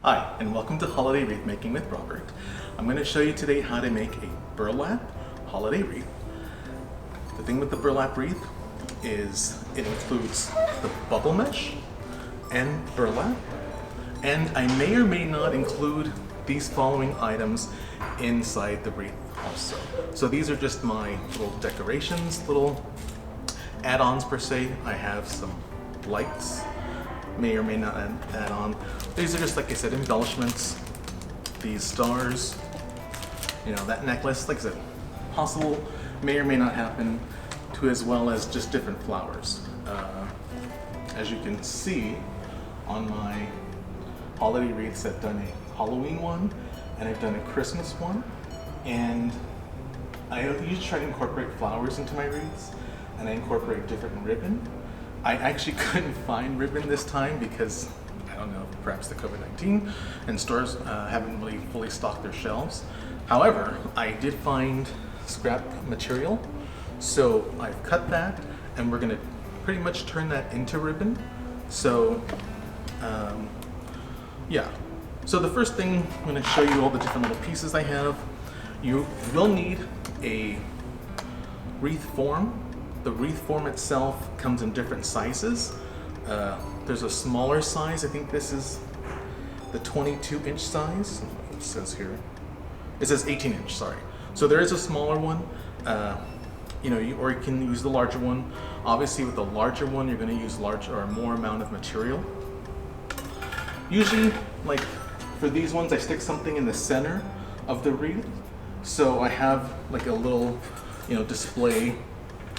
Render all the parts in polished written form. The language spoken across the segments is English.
Hi, and welcome to Holiday Wreath Making with Robert. I'm going to show you today how to make a burlap holiday wreath. The thing with the burlap wreath is it includes the bubble mesh and burlap, and I may or may not include these following items inside the wreath also. So these are just my little decorations, little add-ons per se. I have some lights, may or may not add on. These are just, like I said, embellishments. These stars, that necklace, like I said, possible, may or may not happen, to as well as just different flowers. As you can see on my holiday wreaths, I've done a Halloween one and I've done a Christmas one, and I usually try to incorporate flowers into my wreaths, and I incorporate different ribbon. I actually couldn't find ribbon this time because, I don't know, perhaps the COVID-19 and stores haven't really fully stocked their shelves. However, I did find scrap material, so I've cut that and we're gonna pretty much turn that into ribbon. So, yeah. So the first thing, I'm gonna show you all the different little pieces I have. You will need a wreath form. The wreath form itself comes in different sizes. There's a smaller size. I think this is the 22-inch size. It says here. It says 18-inch, sorry. So there is a smaller one. Or you can use the larger one. Obviously, with the larger one, you're going to use larger or more amount of material. Usually, like for these ones, I stick something in the center of the wreath. So I have like a little, display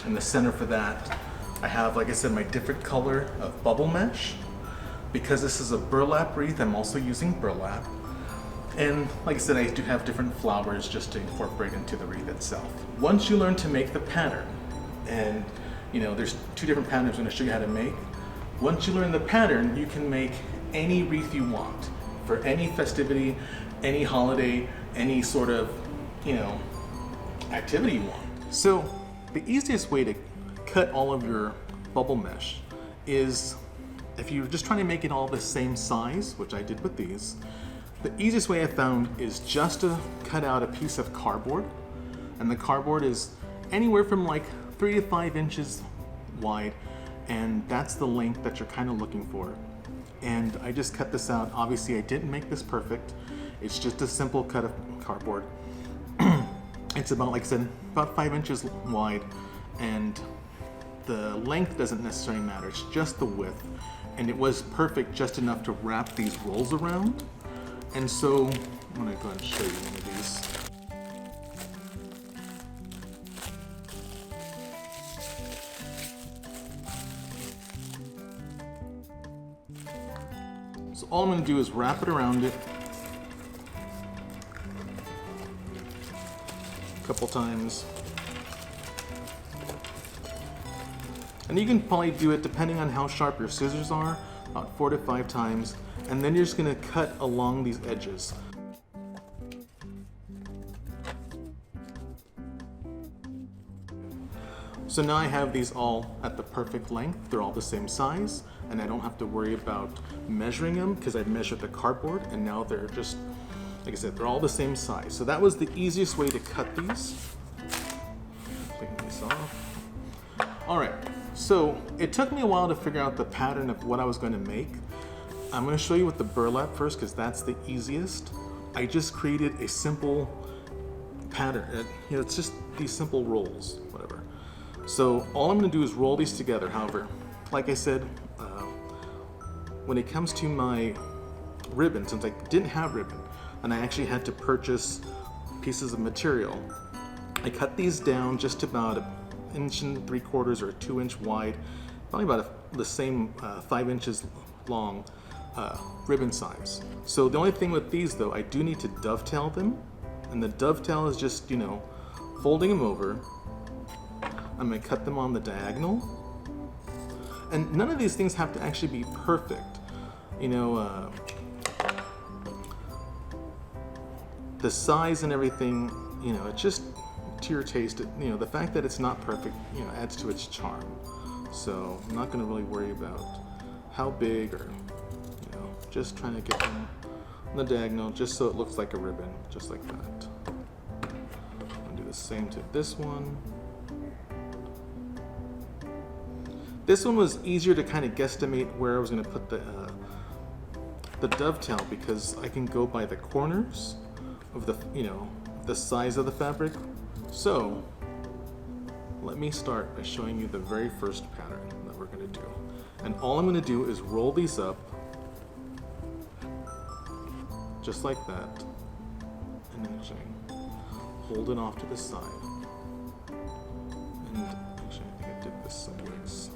in the center for that. I have, like I said, my different color of bubble mesh. Because this is a burlap wreath, I'm also using burlap. And like I said, I do have different flowers just to incorporate into the wreath itself. Once you learn to make the pattern, and there's two different patterns I'm going to show you how to make. Once you learn the pattern, you can make any wreath you want for any festivity, any holiday, any sort of, activity you want. So the easiest way to cut all of your bubble mesh is, if you're just trying to make it all the same size, which I did with these, the easiest way I found is just to cut out a piece of cardboard. And the cardboard is anywhere from like 3 to 5 inches wide, and that's the length that you're kind of looking for. And I just cut this out. Obviously I didn't make this perfect. It's just a simple cut of cardboard. It's about, like I said, about 5 inches wide, and the length doesn't necessarily matter, it's just the width. And it was perfect, just enough to wrap these rolls around. And so, I'm gonna go ahead and show you one of these. So all I'm gonna do is wrap it around it a couple times. And you can probably do it, depending on how sharp your scissors are, about 4 to 5 times. And then you're just gonna cut along these edges. So now I have these all at the perfect length. They're all the same size, and I don't have to worry about measuring them because I measured the cardboard, and now they're just, like I said, they're all the same size. So that was the easiest way to cut these. Clean this off. All right, so it took me a while to figure out the pattern of what I was going to make. I'm going to show you with the burlap first because that's the easiest. I just created a simple pattern. It's just these simple rolls, whatever. So all I'm going to do is roll these together. However, like I said, when it comes to my ribbon, since I didn't have ribbon and I actually had to purchase pieces of material, I cut these down just about 1 3/4 or 2 inch wide, probably about the same 5 inches long ribbon size. So the only thing with these though, I do need to dovetail them, and the dovetail is just, folding them over. I'm going to cut them on the diagonal. And none of these things have to actually be perfect. The size and everything, it's just to your taste. The fact that it's not perfect, adds to its charm. So I'm not going to really worry about how big or, just trying to get them the diagonal just so it looks like a ribbon, just like that. I'm gonna do the same to this one. This one was easier to kind of guesstimate where I was gonna put the dovetail, because I can go by the corners of the, the size of the fabric. So let me start by showing you the very first pattern that we're gonna do. And all I'm gonna do is roll these up just like that, and then actually hold it off to the side. And actually, I think I did this sideways.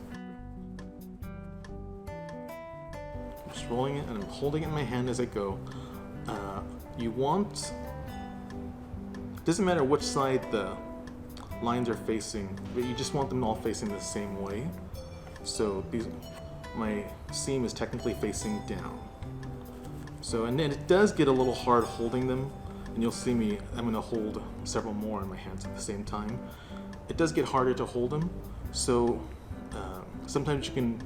I'm just rolling it and I'm holding it in my hand as I go. You want, it doesn't matter which side the lines are facing, but you just want them all facing the same way. So my seam is technically facing down. So, and then it does get a little hard holding them, and you'll see me, I'm gonna hold several more in my hands at the same time. It does get harder to hold them, so sometimes you can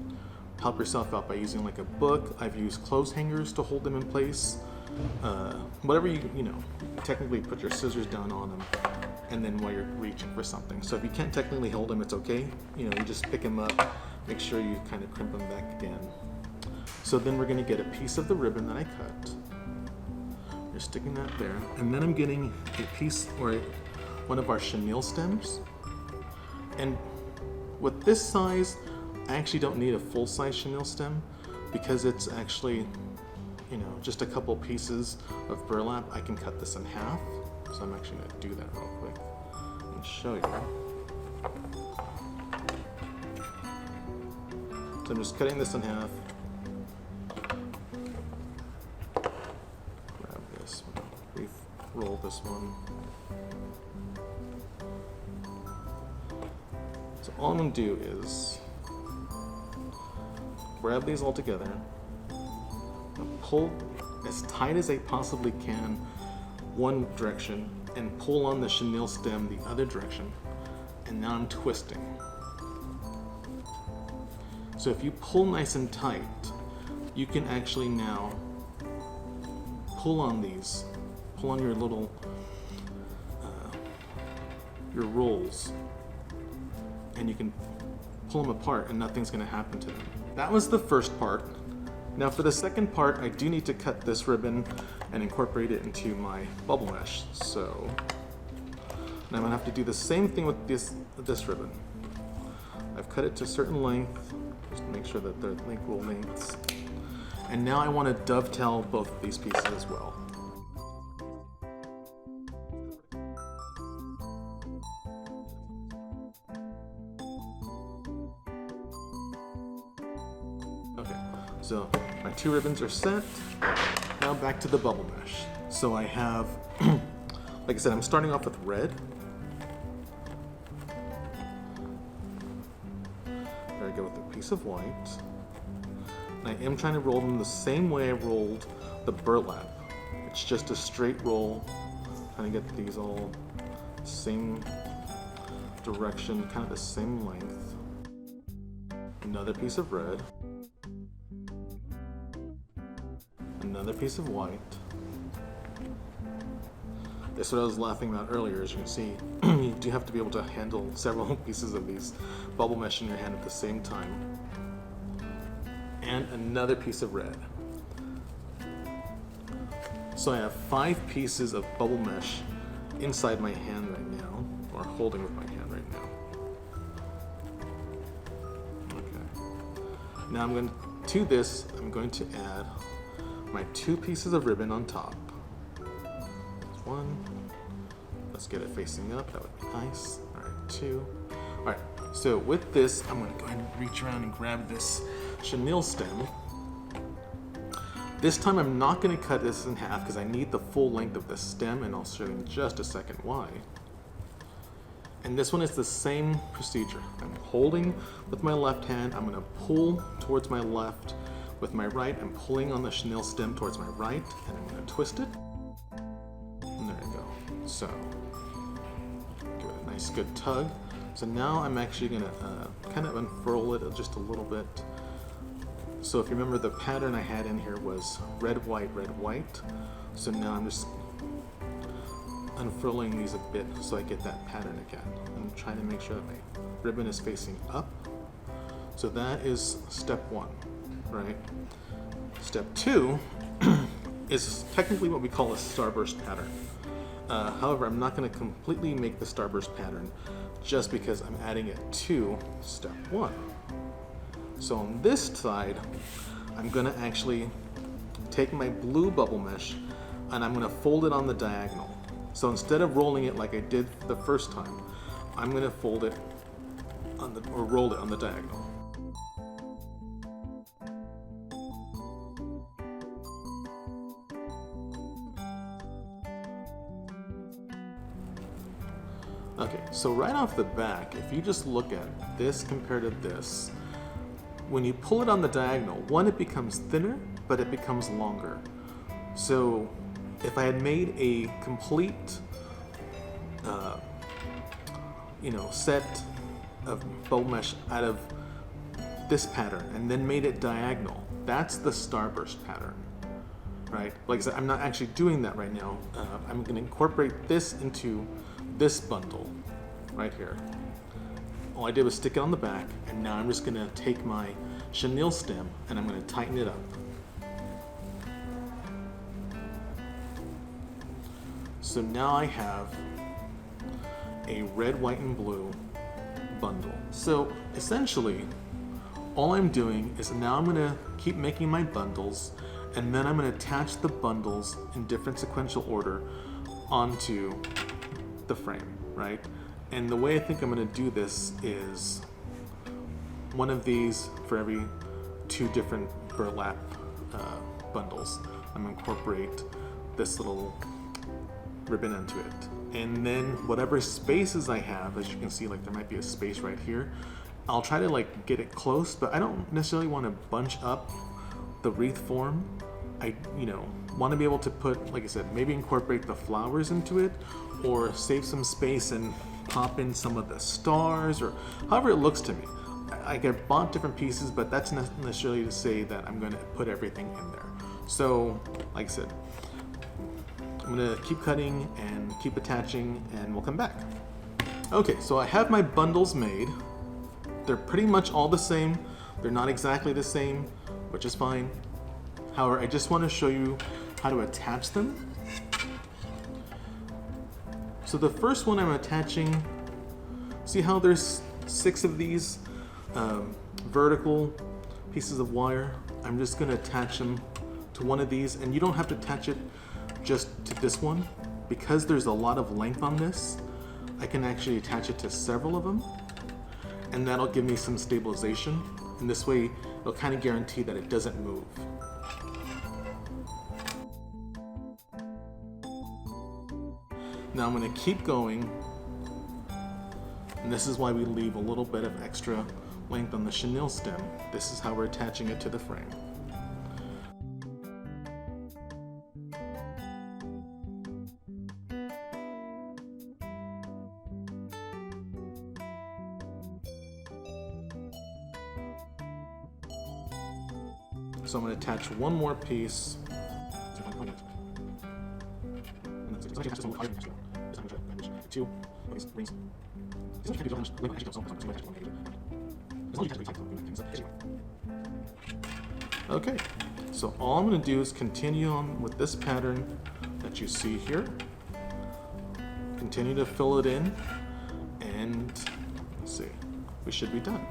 help yourself out by using like a book. I've used clothes hangers to hold them in place. Whatever you technically put your scissors down on them, and then while you're reaching for something. So if you can't technically hold them, it's okay. You just pick them up, make sure you kind of crimp them back again. So then we're gonna get a piece of the ribbon that I cut. You're sticking that there. And then I'm getting a piece, or one of our chenille stems. And with this size, I actually don't need a full-size chenille stem, because it's actually, just a couple pieces of burlap. I can cut this in half. So I'm actually gonna do that real quick and show you. So I'm just cutting this in half. Grab this one, roll this one. So all I'm gonna do is grab these all together and pull as tight as I possibly can one direction, and pull on the chenille stem the other direction, and now I'm twisting. So if you pull nice and tight, you can actually now pull on these, pull on your little, your rolls, and you can pull them apart and nothing's gonna happen to them. That was the first part. Now for the second part, I do need to cut this ribbon and incorporate it into my bubble mesh. So now I'm gonna have to do the same thing with this ribbon. I've cut it to a certain length, just to make sure that they're equal lengths. And now I want to dovetail both of these pieces as well. Okay, so my two ribbons are set. Now back to the bubble mesh. So I have, like I said, I'm starting off with red. There I go with a piece of white. And I am trying to roll them the same way I rolled the burlap. It's just a straight roll. Trying to get these all the same direction, kind of the same length. Another piece of red. Another piece of white. That's what I was laughing about earlier. As you can see, you do have to be able to handle several pieces of these bubble mesh in your hand at the same time. And another piece of red. So I have 5 pieces of bubble mesh inside my hand right now, or holding with my hand right now. Okay. Now I'm going to add my 2 pieces of ribbon on top. There's 1. Let's get it facing up. That would be nice. All right, 2. All right. So with this, I'm going to go ahead and reach around and grab this chenille stem. This time I'm not going to cut this in half because I need the full length of the stem, and I'll show you in just a second why. And this one is the same procedure. I'm holding with my left hand. I'm going to pull towards my left. With my right, I'm pulling on the chenille stem towards my right, and I'm going to twist it. And there you go. So, give it a nice good tug. So now I'm actually going to kind of unfurl it just a little bit So if you remember, the pattern I had in here was red, white, red, white. So now I'm just unfurling these a bit so I get that pattern again. I'm trying to make sure that my ribbon is facing up. So that is step one, right? Step two is technically what we call a starburst pattern. However, I'm not going to completely make the starburst pattern just because I'm adding it to step one. So on this side, I'm going to actually take my blue bubble mesh and I'm going to fold it on the diagonal. So instead of rolling it like I did the first time, I'm going to fold it on or roll it on the diagonal. Okay, so right off the back, if you just look at this compared to this, when you pull it on the diagonal, one, it becomes thinner, but it becomes longer. So if I had made a complete set of bubble mesh out of this pattern and then made it diagonal, that's the starburst pattern, right? Like I said, I'm not actually doing that right now. I'm going to incorporate this into this bundle right here. All I did was stick it on the back, and now I'm just going to take my chenille stem and I'm going to tighten it up. So now I have a red, white, and blue bundle. So essentially, all I'm doing is now I'm going to keep making my bundles, and then I'm going to attach the bundles in different sequential order onto the frame, right? And the way I think I'm going to do this is one of these for every two different burlap bundles. I'm going to incorporate this little ribbon into it. And then whatever spaces I have, as you can see, like there might be a space right here, I'll try to like get it close, but I don't necessarily want to bunch up the wreath form. I want to be able to put, like I said, maybe incorporate the flowers into it, or save some space and pop in some of the stars, or however it looks to me. I bought different pieces, but that's not necessarily to say that I'm going to put everything in there. So, like I said, I'm going to keep cutting and keep attaching, and we'll come back. Okay, so I have my bundles made. They're pretty much all the same. They're not exactly the same, which is fine. However, I just want to show you how to attach them. So the first one I'm attaching, see how there's 6 of these vertical pieces of wire? I'm just going to attach them to one of these, and you don't have to attach it just to this one. Because there's a lot of length on this, I can actually attach it to several of them, and that'll give me some stabilization, and this way it'll kind of guarantee that it doesn't move. Now I'm going to keep going, and this is why we leave a little bit of extra length on the chenille stem. This is how we're attaching it to the frame. So I'm going to attach one more piece. Okay, so all I'm going to do is continue on with this pattern that you see here. Continue to fill it in, and let's see, we should be done.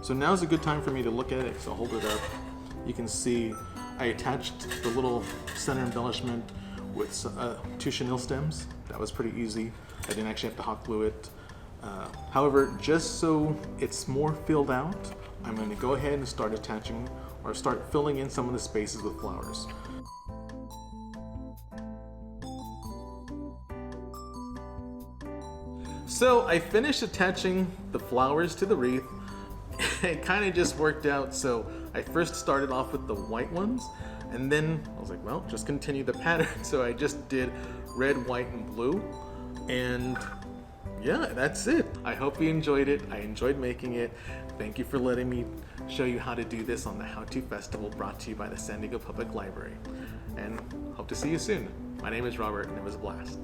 So now's a good time for me to look at it, so I'll hold it up. You can see I attached the little center embellishment with 2 chenille stems. That was pretty easy. I didn't actually have to hot glue it. However, just so it's more filled out, I'm going to go ahead and start attaching or start filling in some of the spaces with flowers. So I finished attaching the flowers to the wreath. It kind of just worked out. So I first started off with the white ones, and then I was like, well, just continue the pattern. So I just did red, white, and blue. And yeah, that's it. I hope you enjoyed it. I enjoyed making it. Thank you for letting me show you how to do this on the How To Festival brought to you by the San Diego Public Library. And hope to see you soon. My name is Robert, and it was a blast.